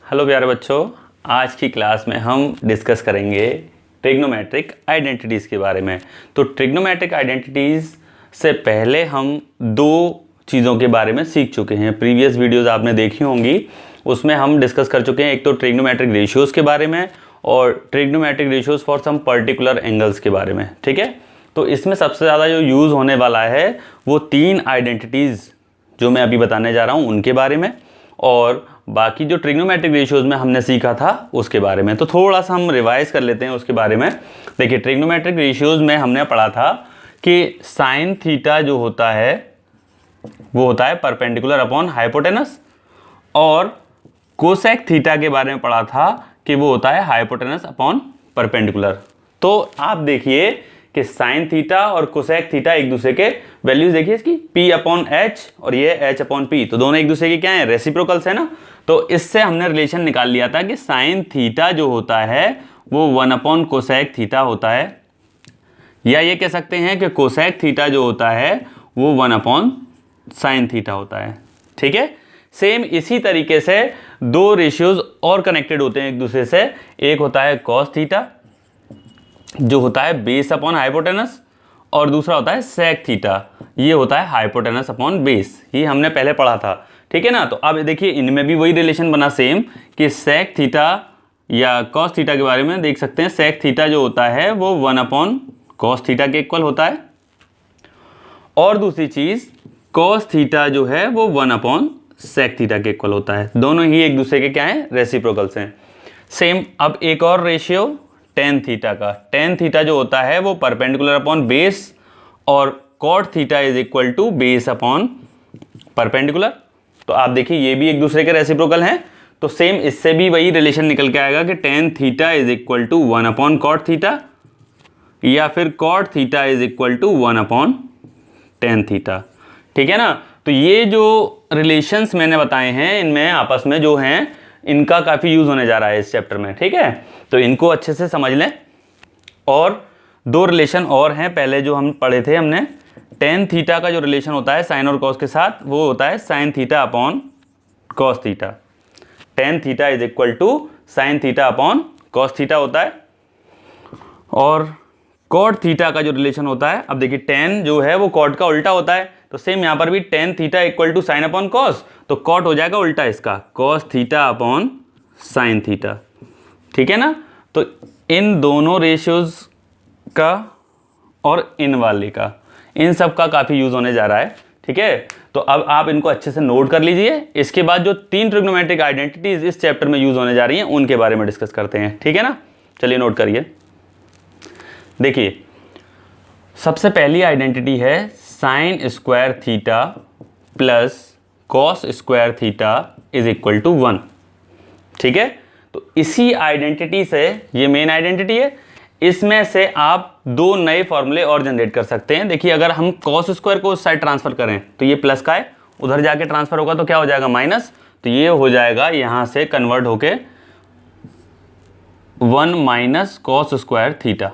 Hello प्यारे बच्चों, आज की क्लास में हम डिस्कस करेंगे ट्रिग्नोमेट्रिक आइडेंटिटीज़ के बारे में। तो ट्रिग्नोमेट्रिक आइडेंटिटीज़ से पहले हम दो चीज़ों के बारे में सीख चुके हैं। प्रीवियस वीडियोज़ आपने देखी होंगी, उसमें हम डिस्कस कर चुके हैं एक तो ट्रिग्नोमेट्रिक रेशियोज़ के बारे में और trigonometric ratios for some particular angles के बारे में। ठीक है, तो इसमें सबसे ज़्यादा जो यूज़ होने वाला है वो तीन आइडेंटिटीज़ जो मैं अभी बताने जा रहा हूँ उनके बारे में, और बाकी जो ट्रिग्नोमेट्रिक रेशियोज़ में हमने सीखा था उसके बारे में। तो थोड़ा सा हम रिवाइज कर लेते हैं उसके बारे में। देखिए, ट्रिग्नोमेट्रिक रेशियोज़ में हमने पढ़ा था कि साइन थीटा जो होता है वो होता है परपेंडिकुलर अपॉन हाइपोटेनस, और कोसेक थीटा के बारे में पढ़ा था कि वो होता है हाइपोटेनस अपॉन परपेंडिकुलर। तो आप देखिए कि साइन थीटा और कोसेक थीटा एक दूसरे के वैल्यूज देखिए इसकी p अपॉन एच और ये h अपॉन पी, तो दोनों एक दूसरे के क्या है, रेसिप्रोकल्स है ना। तो इससे हमने रिलेशन निकाल लिया था कि साइन थीटा जो होता है वो 1 अपॉन कोसेक थीटा होता है, या ये कह सकते हैं कि कोसेक थीटा जो होता है वो 1 अपॉन साइन थीटा होता है। ठीक है, सेम इसी तरीके से दो रेशियोज और कनेक्टेड होते हैं एक दूसरे से। एक होता है कॉस थीटा जो होता है बेस अपॉन हाइपोटेनस, और दूसरा होता है सेक थीटा, ये होता है हाइपोटेनस अपॉन बेस। ये हमने पहले पढ़ा था, ठीक है ना। तो अब देखिए इनमें भी वही रिलेशन बना सेम कि सेक थीटा या कॉस थीटा के बारे में देख सकते हैं। सेक थीटा जो होता है वो 1 अपॉन कॉस थीटा के इक्वल होता है, और दूसरी चीज़ कॉस थीटा जो है वो 1 अपॉन सेक थीटा के इक्वल होता है। दोनों ही एक दूसरे के क्या हैं, रेसिप्रोकल्स हैं। सेम अब एक और रेशियो टेन थीटा का। टेन थीटा जो होता है वो परपेंडिकुलर अपॉन बेस, और cot theta is equal to base upon perpendicular. तो आप देखिए ये भी एक दूसरे के रेसिप्रोकल हैं। तो सेम इससे भी वही रिलेशन निकल के आएगा कि tan theta is equal to 1 upon cot theta, या फिर cot theta is equal to 1 upon tan theta. ठीक है ना। तो ये जो रिलेशंस मैंने बताए हैं इनमें आपस में जो हैं इनका काफ़ी यूज़ होने जा रहा है इस चैप्टर में। ठीक है, तो इनको अच्छे से समझ लें। और दो रिलेशन और हैं, पहले जो हम पढ़े थे हमने, टेन थीटा का जो रिलेशन होता है साइन और कॉस के साथ वो होता है sine theta upon cos theta. Tan theta is equal to sine theta upon cos theta होता है। और कॉट थीटा का जो रिलेशन होता है, अब देखिए टेन जो है वो कॉट का उल्टा होता है, तो सेम यहाँ पर भी tan theta equal to sine upon cos, तो कॉट हो जाएगा उल्टा इसका, cos theta upon sine theta. ठीक है ना। तो इन दोनों रेशियोज का और इन वाले का, इन सब का काफ़ी यूज़ होने जा रहा है। ठीक है, तो अब आप इनको अच्छे से नोट कर लीजिए। इसके बाद जो तीन ट्रिग्नोमेट्रिक आइडेंटिटीज इस चैप्टर में यूज़ होने जा रही हैं उनके बारे में डिस्कस करते हैं। ठीक है ना, चलिए नोट करिए। देखिए, सबसे पहली आइडेंटिटी है sine square theta plus cos square theta is equal to 1। ठीक है, तो इसी आइडेंटिटी से, ये मेन आइडेंटिटी है, इसमें से आप दो नए फॉर्मूले और जनरेट कर सकते हैं। देखिए, अगर हम कॉस स्क्वायर को उस साइड ट्रांसफर करें तो ये प्लस का है, उधर जाके ट्रांसफर होगा तो क्या हो जाएगा, माइनस। तो ये हो जाएगा यहाँ से कन्वर्ट होके 1 माइनस कॉस स्क्वायर थीटा,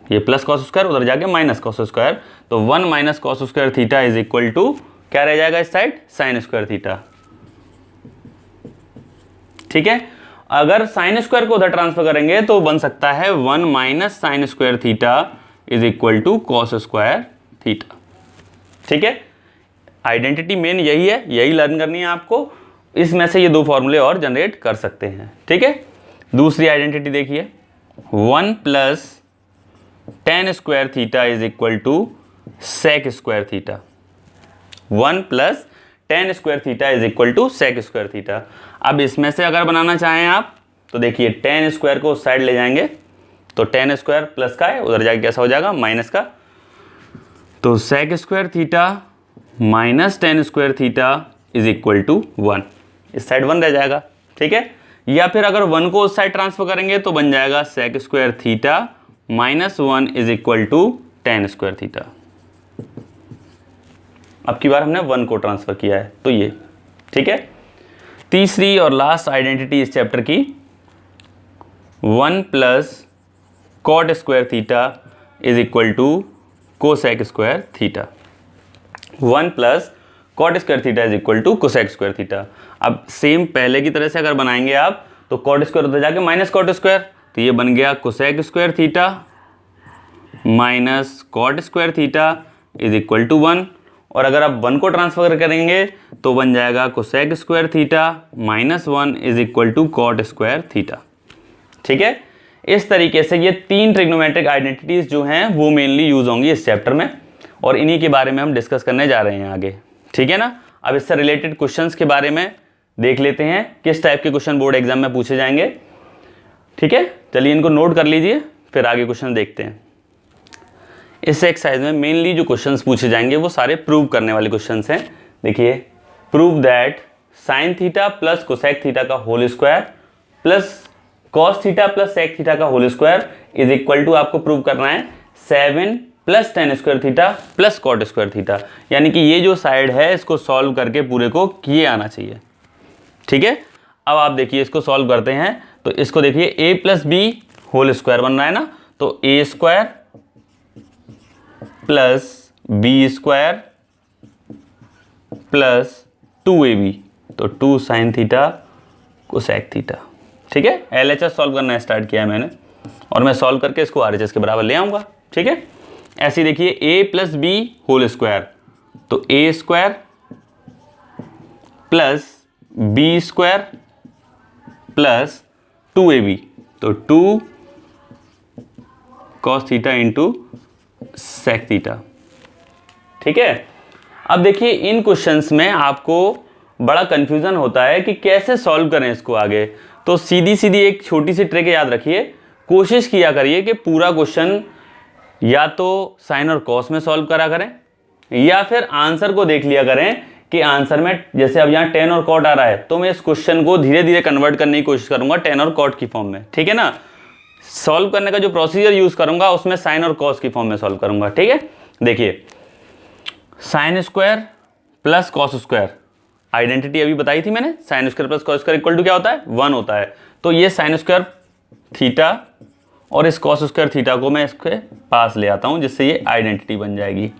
ये प्लस कॉस स्क्वायर उधर जाके माइनस कॉस स्क्वायर, तो 1 minus cos square theta is equal to क्या रह जाएगा इस साइड, साइन स्क्वायर थीटा। ठीक है, अगर साइन स्क्वायर को उधर ट्रांसफर करेंगे तो बन सकता है 1 minus sine square theta is equal to cos square theta. ठीक है, आइडेंटिटी मेन यही है, यही लर्न करनी है आपको। इसमें से ये दो फॉर्मूले और जनरेट कर सकते हैं। ठीक है, दूसरी आइडेंटिटी देखिए, 1 plus ten square theta is equal to sec square theta. 1 plus ten square theta is equal to sec square theta. अब इसमें से अगर बनाना चाहें आप तो देखिए टेन स्क्वायर को उस साइड ले जाएंगे तो टेन स्क्वायर प्लस का है, उधर जाके कैसा हो जाएगा, माइनस का। तो sec square theta minus tan square theta is equal to 1, इस साइड 1 रह जाएगा। ठीक है, या फिर अगर 1 को उस साइड ट्रांसफर करेंगे तो बन जाएगा sec square theta minus 1 is equal to tan square theta. अब की बार हमने 1 को ट्रांसफर किया है तो ये। ठीक है, तीसरी और लास्ट आइडेंटिटी इस चैप्टर की, 1 plus cot square theta is equal to cosec square theta. 1 plus cot square theta is equal to cosec square theta. अब सेम पहले की तरह से अगर बनाएंगे आप तो कॉट स्क्वायर उधर जाके माइनस कॉट स्क्वायर, तो ये बन गया cosec square theta minus cot square theta is equal to 1। और अगर आप 1 को ट्रांसफर करेंगे तो बन जाएगा cosec square theta minus 1 is equal to cot square theta. ठीक है, इस तरीके से ये 3 ट्रिग्नोमेट्रिक आइडेंटिटीज जो हैं वो मेनली यूज होंगी इस चैप्टर में, और इन्हीं के बारे में हम डिस्कस करने जा रहे हैं आगे। ठीक है ना, अब इससे रिलेटेड क्वेश्चंस के बारे में देख लेते हैं, किस टाइप के क्वेश्चन बोर्ड एग्जाम में पूछे जाएंगे। ठीक है, चलिए इनको नोट कर लीजिए, फिर आगे क्वेश्चन देखते हैं। इस एक्सरसाइज में मेनली जो क्वेश्चंस पूछे जाएंगे वो सारे प्रूव करने वाले क्वेश्चंस हैं। देखिए, prove that sine theta plus cosec theta का whole square plus cos theta plus sec theta का whole square is equal to, आपको प्रूव करना है 7 plus ten square theta plus cot square theta. यानी कि ये जो साइड है इसको सॉल्व करके पूरे को किए आना चाहिए। ठीक है, अब आप देखिए इसको सॉल्व करते हैं, तो इसको देखिए a plus b whole square बन रहा है ना, तो a square plus b square plus 2ab, तो 2 साइन थीटा कोसेक थीटा। ठीक है, LHS सॉल्व करना स्टार्ट किया है मैंने, और मैं सॉल्व करके इसको RHS के बराबर ले आऊंगा। ठीक है, ऐसे देखिए a plus b whole square, तो a square plus b square plus 2ab, तो 2 cos theta into sec theta. ठीक है, अब देखिए इन क्वेश्चंस में आपको बड़ा कंफ्यूजन होता है कि कैसे सॉल्व करें इसको आगे। तो सीधी सीधी एक छोटी सी ट्रिक याद रखिए, कोशिश किया करिए कि पूरा क्वेश्चन या तो साइन और कॉस में सॉल्व करा करें, या फिर आंसर को देख लिया करें कि आंसर में जैसे अब यहाँ टेन और कॉट आ रहा है, तो मैं इस क्वेश्चन को धीरे धीरे कन्वर्ट करने की कोशिश करूंगा टेन और कॉट की फॉर्म में। ठीक है ना, सॉल्व करने का जो प्रोसीजर यूज करूंगा उसमें साइन और कॉस की फॉर्म में सॉल्व करूंगा। ठीक है, देखिए sine square plus cos square, identity अभी बताई थी मैंने, sine square plus cos square equal to क्या होता है, 1 होता है। तो ये साइन स्क्वायर थीटा और इस कॉस स्क्वायर थीटा को मैं इसके पास ले आता हूं, जिससे ये आइडेंटिटी बन जाएगी।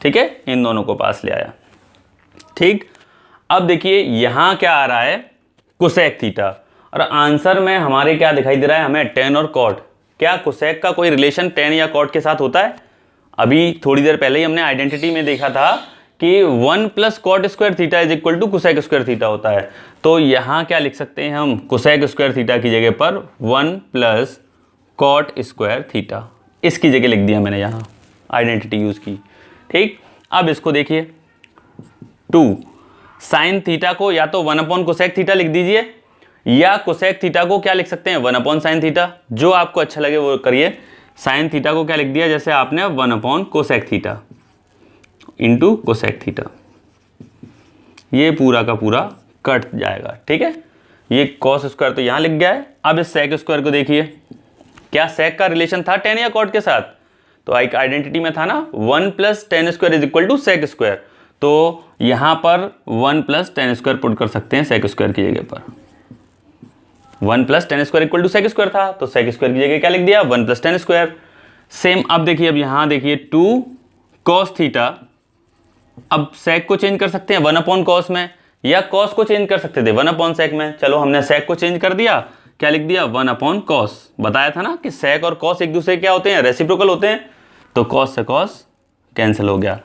ठीक है, इन दोनों को पास ले आया। ठीक, अब देखिए यहां क्या आ रहा है, कोसेक थीटा, और आंसर में हमारे क्या दिखाई दे रहा है, हमें टेन और कॉट। क्या कोसेक का कोई रिलेशन टेन या कॉट के साथ होता है? अभी थोड़ी देर पहले ही हमने आइडेंटिटी में देखा था कि 1 plus cot square theta is equal to cosec square theta होता है। तो यहाँ क्या लिख सकते हैं हम, कोसेक स्क्वायर थीटा की जगह पर 1 प्लस कॉट स्क्वायर थीटा, इसकी जगह लिख दिया मैंने यहाँ, आइडेंटिटी यूज की। ठीक, अब इसको देखिए 2 साइन थीटा को या तो 1 अपॉन कोसेक थीटा लिख दीजिए, या कोसेक थीटा को क्या लिख सकते हैं 1 अपॉन साइन थीटा, जो आपको अच्छा लगे वो करिए। साइन थीटा को क्या लिख दिया, जैसे आपने 1 upon cosec theta into cosec theta, ये पूरा का पूरा कट जाएगा। ठीक है, ये कॉस स्क्वायर तो यहाँ लिख गया है। अब इस सेक स्क्वायर को देखिए, क्या सेक का रिलेशन था टेन या कॉट के साथ, तो एक आइडेंटिटी में था ना 1 plus ten square is equal to sec square, तो यहाँ पर 1 प्लस टेन स्क्वायर पुट कर सकते हैं सेक स्क्वायर की जगह पर। 1 plus ten square equal to sec square था, तो सेक स्क्वायर की जगह क्या लिख दिया 1 प्लस टेन स्क्वायर। सेम अब देखिए, अब यहाँ देखिए 2 कॉस थीटा, अब सेक को चेंज कर सकते हैं 1 अपॉन कॉस में, या कॉस को चेंज कर सकते थे 1 अपॉन सेक में। चलो हमने सेक को चेंज कर दिया, क्या लिख दिया 1 अपॉन कॉस। बताया था ना कि सेक और कॉस एक दूसरे क्या होते हैं, रेसिप्रोकल होते हैं, तो कॉस से कॉस कैंसिल हो गया।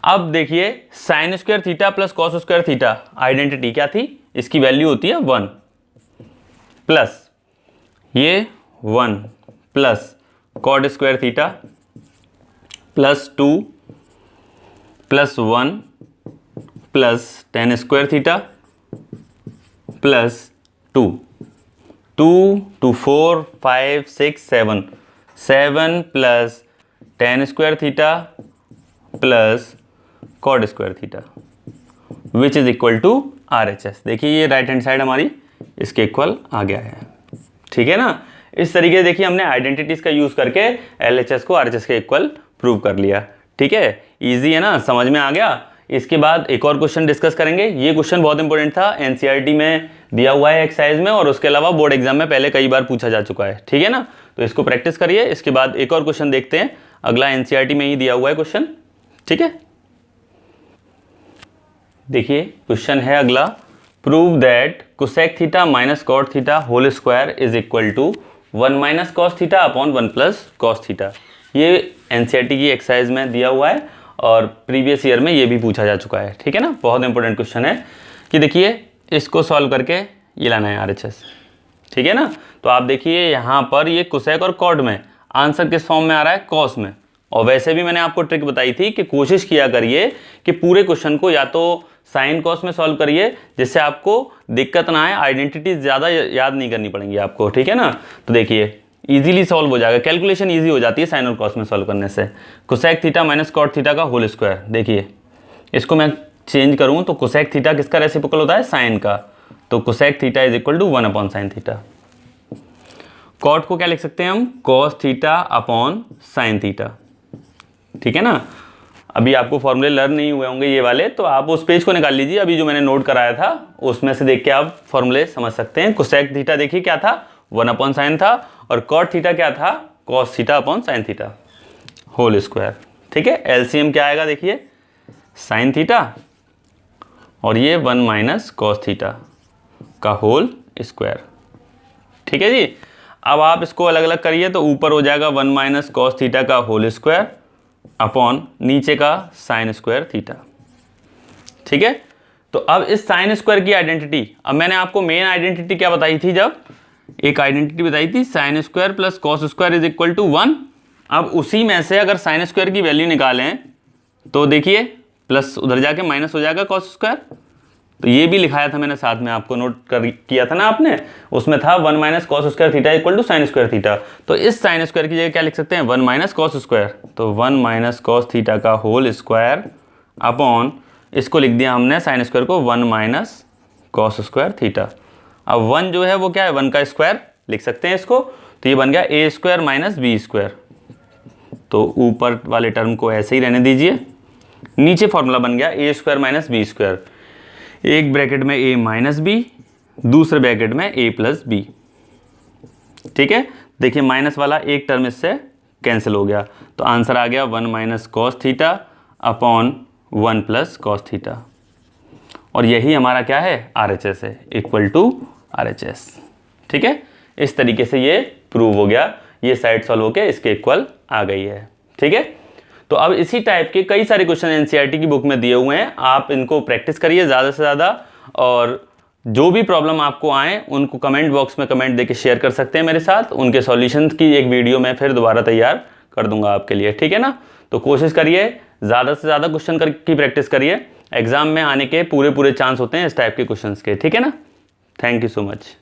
अब देखिए sine square theta plus cos square theta, identity क्या थी, इसकी वैल्यू होती है 1 प्लस ये 1 plus cot square theta plus 2 plus 1 plus ten square theta plus 2 2 4 5 6 7 7 plus ten square theta plus cot square theta which is equal to RHS। देखिए ये right hand side हमारी इसके इक्वल आ गया है। ठीक है ना, इस तरीके से देखिए हमने आइडेंटिटीज का यूज करके LHS को RHS के इक्वल प्रूव कर लिया। ठीक है, इजी है ना, समझ में आ गया। इसके बाद एक और क्वेश्चन डिस्कस करेंगे। ये क्वेश्चन बहुत इंपॉर्टेंट था, NCERT में दिया हुआ है एक्सरसाइज में, और उसके अलावा बोर्ड एग्जाम में पहले कई बार पूछा जा चुका है। ठीक है ना, तो इसको प्रैक्टिस करिए। इसके बाद एक और क्वेश्चन देखते हैं, अगला NCERT में ही दिया हुआ है क्वेश्चन। ठीक है, देखिए क्वेश्चन है अगला prove that cosec theta minus cot theta whole square is equal to 1 minus cos theta upon 1 plus cos theta. ये एनसीईआरटी की एक्सरसाइज में दिया हुआ है और प्रीवियस ईयर में ये भी पूछा जा चुका है, ठीक है ना। बहुत इंपॉर्टेंट क्वेश्चन है कि देखिए इसको सॉल्व करके ये लाना है आरएचएस, ठीक है ना। तो आप देखिए यहाँ पर ये कोसेक और कॉट में आंसर किस फॉर्म में आ रहा है, कॉस में। और वैसे भी मैंने आपको ट्रिक बताई थी कि कोशिश किया करिए कि पूरे क्वेश्चन को या तो साइन कॉस में सॉल्व करिए, जिससे आपको दिक्कत ना आए, आइडेंटिटी ज़्यादा याद नहीं करनी पड़ेंगी आपको, ठीक है ना। तो देखिए इजीली सॉल्व हो जाएगा, कैलकुलेशन इजी हो जाती है साइन और कॉस में सॉल्व करने से। Cosec theta minus cot theta का होल स्क्वायर, देखिए इसको मैं चेंज करूँ तो कोसेक थीटा किसका रेसिप्रोकल होता है, साइन का। तो cosec theta is equal to 1 upon sine theta. Cot को क्या लिख सकते हैं हम, cos theta upon sine theta, ठीक है ना। अभी आपको फॉर्मूले लर्न नहीं हुए होंगे ये वाले, तो आप उस पेज को निकाल लीजिए, अभी जो मैंने नोट कराया था उसमें से देख के आप फॉर्मूले समझ सकते हैं। कोसेक थीटा देखिए क्या था, 1 अपॉन साइन था, और कॉट थीटा क्या था, cos theta upon sine theta whole square, ठीक है। एलसीएम क्या आएगा देखिए, साइन थीटा और ये 1 माइनस कॉस थीटा का होल स्क्वायर, ठीक है जी। अब आप इसको अलग अलग करिए तो ऊपर हो जाएगा 1 माइनस कॉस थीटा का होल स्क्वायर अपॉन नीचे का साइन स्क्वायर थीटा, ठीक है। तो अब इस साइन स्क्वायर की आइडेंटिटी, अब मैंने आपको मेन आइडेंटिटी क्या बताई थी, जब एक आइडेंटिटी बताई थी sine square plus cos square is equal to 1। अब उसी में से अगर साइन स्क्वायर की वैल्यू निकालें तो देखिए प्लस उधर जाके माइनस हो जाएगा कॉस स्क्वायर। तो ये भी लिखाया था मैंने साथ में, आपको नोट किया था ना आपने, उसमें था 1 minus cos square theta equal to sine square theta. तो इस साइन स्क्वायर की जगह क्या लिख सकते हैं, 1 माइनस कॉस स्क्वायर, तो 1 माइनस कॉस थीटा का होल स्क्वायर अपॉन, इसको लिख दिया हमने साइन स्क्वायर को 1 माइनस कॉस स्क्वायर थीटा। अब 1 जो है वो क्या है, 1 का स्क्वायर लिख सकते हैं इसको, तो ये बन गया ए स्क्वायर माइनस बी स्क्वायर। तो ऊपर वाले टर्म को ऐसे ही रहने दीजिए, नीचे फॉर्मूला बन गया ए स्क्वायर माइनस बी स्क्वायर, एक ब्रैकेट में a माइनस बी, दूसरे ब्रैकेट में a प्लस बी, ठीक है। देखिए माइनस वाला एक टर्म इससे कैंसिल हो गया, तो आंसर आ गया 1 minus cos theta upon 1 plus cos theta. और यही हमारा क्या है, RHS है, इक्वल टू RHS, ठीक है। इस तरीके से ये प्रूव हो गया, ये साइड सॉल्व होकर इसके इक्वल आ गई है, ठीक है। तो अब इसी टाइप के कई सारे क्वेश्चन एनसीईआरटी की बुक में दिए हुए हैं, आप इनको प्रैक्टिस करिए ज़्यादा से ज़्यादा, और जो भी प्रॉब्लम आपको आए उनको कमेंट बॉक्स में कमेंट देके शेयर कर सकते हैं मेरे साथ। उनके सॉल्यूशंस की एक वीडियो मैं फिर दोबारा तैयार कर दूंगा आपके लिए, ठीक है ना। तो कोशिश करिए ज़्यादा से ज़्यादा क्वेश्चन की प्रैक्टिस करिए, एग्जाम में आने के पूरे चांस होते हैं इस टाइप के क्वेश्चन के, ठीक है ना। Thank you so much.